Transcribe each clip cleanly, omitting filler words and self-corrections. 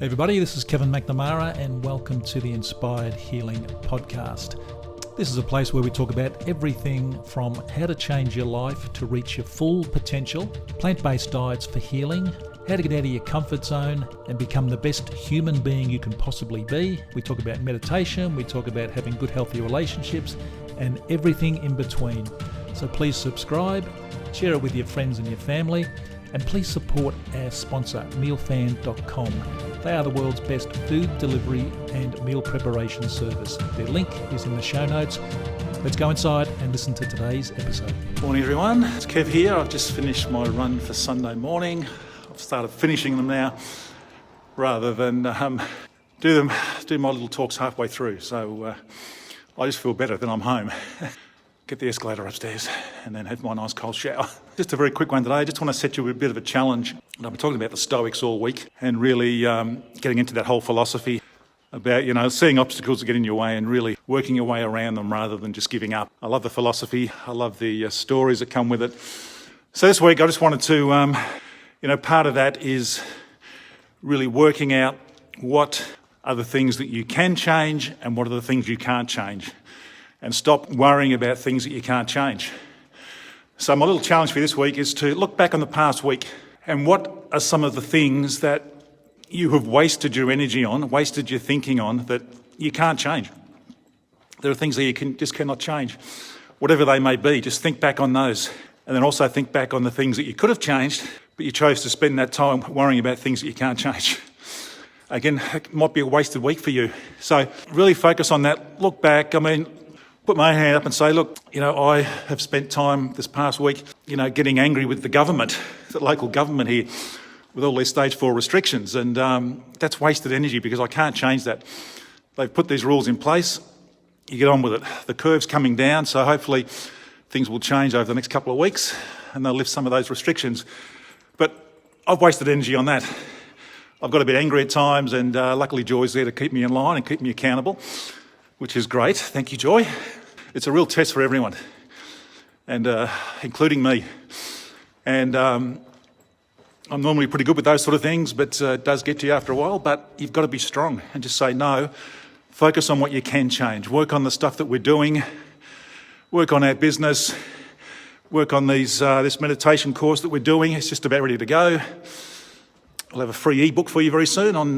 Hey everybody, this is Kevin McNamara and welcome to the Inspired Healing Podcast. This is a place where we talk about everything from how to change your life to reach your full potential, plant-based diets for healing, how to get out of your comfort zone and become the best human being you can possibly be. We talk about meditation, we talk about having good healthy relationships and everything in between. So please subscribe, share it with your friends and your family, and please support our sponsor, mealfan.com. They are the world's best food delivery and meal preparation service. Their link is in the show notes. Let's go inside and listen to today's episode. Morning everyone, it's Kev here. I've just finished my run for Sunday morning. I've started finishing them now rather than do my little talks halfway through. So I just feel better than I'm home. Get the escalator upstairs and then have my nice cold shower. Just a very quick one today. I just want to set you a bit of a challenge. I've been talking about the Stoics all week and really getting into that whole philosophy about, seeing obstacles that get in your way and really working your way around them rather than just giving up. I love the philosophy. I love the stories that come with it. So this week I just wanted to, part of that is really working out what are the things that you can change and what are the things you can't change. And stop worrying about things that you can't change. So my little challenge for you this week is to look back on the past week and what are some of the things that you have wasted your energy on, wasted your thinking on, that you can't change. There are things that you cannot change. Whatever they may be, just think back on those. And then also think back on the things that you could have changed, but you chose to spend that time worrying about things that you can't change. Again, it might be a wasted week for you. So really focus on that. Look back. Put my hand up and say, look, I have spent time this past week, getting angry with the government, the local government here, with all their stage 4 restrictions. And that's wasted energy because I can't change that. They've put these rules in place. You get on with it. The curve's coming down, so hopefully things will change over the next couple of weeks and they'll lift some of those restrictions. But I've wasted energy on that. I've got a bit angry at times and luckily Joy's there to keep me in line and keep me accountable, which is great. Thank you, Joy. It's a real test for everyone, and including me. And I'm normally pretty good with those sort of things, but it does get to you after a while. But you've got to be strong and just say no. Focus on what you can change. Work on the stuff that we're doing. Work on our business. Work on this meditation course that we're doing. It's just about ready to go. I'll have a free ebook for you very soon on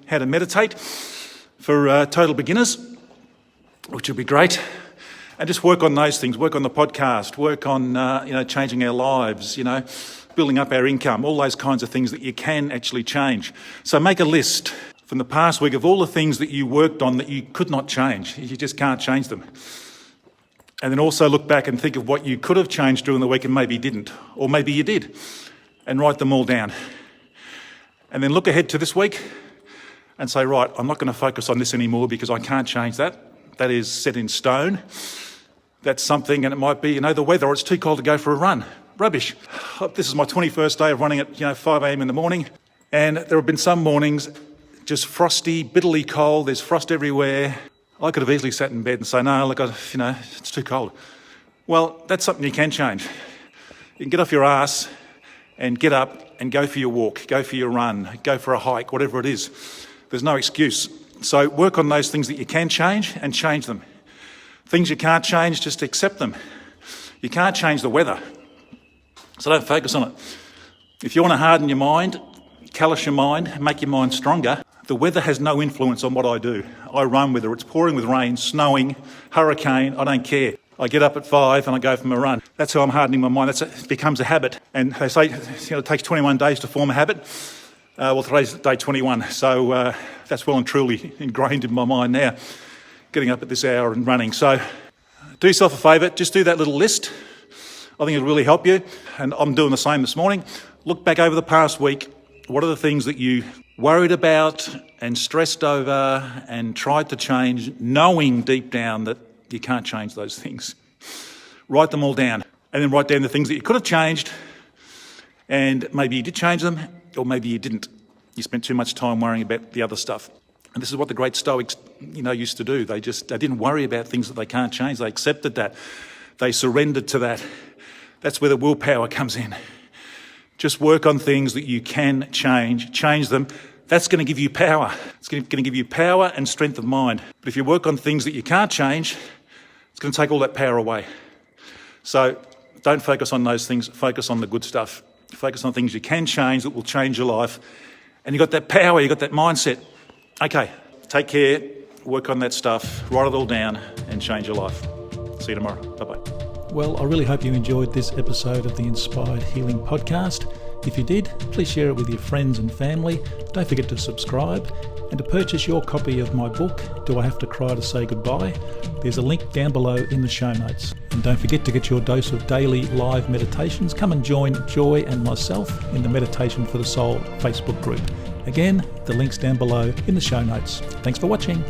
how to meditate for total beginners, which will be great. And just work on those things. Work on the podcast. Work on changing our lives. Building up our income. All those kinds of things that you can actually change. So make a list from the past week of all the things that you worked on that you could not change. You just can't change them. And then also look back and think of what you could have changed during the week and maybe didn't, or maybe you did, and write them all down. And then look ahead to this week and say, right, I'm not going to focus on this anymore because I can't change that. That is set in stone. That's something, and it might be, the weather, or it's too cold to go for a run. Rubbish. This is my 21st day of running at, 5 a.m. in the morning, and there have been some mornings just frosty, bitterly cold. There's frost everywhere. I could have easily sat in bed and say, no, look, it's too cold. Well, that's something you can change. You can get off your ass and get up and go for your walk, go for your run, go for a hike, whatever it is. There's no excuse. So work on those things that you can change and change them. Things you can't change, just accept them. You can't change the weather, so don't focus on it. If you want to harden your mind, callous your mind, make your mind stronger, the weather has no influence on what I do. I run whether it's pouring with rain, snowing, hurricane, I don't care. I get up at 5 and I go for my run. That's how I'm hardening my mind. It becomes a habit. And they say it takes 21 days to form a habit. Today's day 21, so that's well and truly ingrained in my mind now, getting up at this hour and running. So do yourself a favour, just do that little list. I think it'll really help you, and I'm doing the same this morning. Look back over the past week. What are the things that you worried about and stressed over and tried to change, knowing deep down that you can't change those things? Write them all down, and then write down the things that you could have changed, and maybe you did change them, or maybe you didn't. You spent too much time worrying about the other stuff. And this is what the great Stoics, used to do. They didn't worry about things that they can't change. They accepted that. They surrendered to that. That's where the willpower comes in. Just work on things that you can change them. That's going to give you power. It's going to give you power and strength of mind. But if you work on things that you can't change, it's going to take all that power away. So don't focus on those things. Focus on the good stuff. Focus on things you can change that will change your life. And you've got that power, you've got that mindset. Okay, take care, work on that stuff, write it all down and change your life. See you tomorrow. Bye-bye. Well, I really hope you enjoyed this episode of the Inspired Healing Podcast. If you did, please share it with your friends and family. Don't forget to subscribe and to purchase your copy of my book, Do I Have to Cry to Say Goodbye? There's a link down below in the show notes. And don't forget to get your dose of daily live meditations. Come and join Joy and myself in the Meditation for the Soul Facebook group. Again, the link's down below in the show notes. Thanks for watching.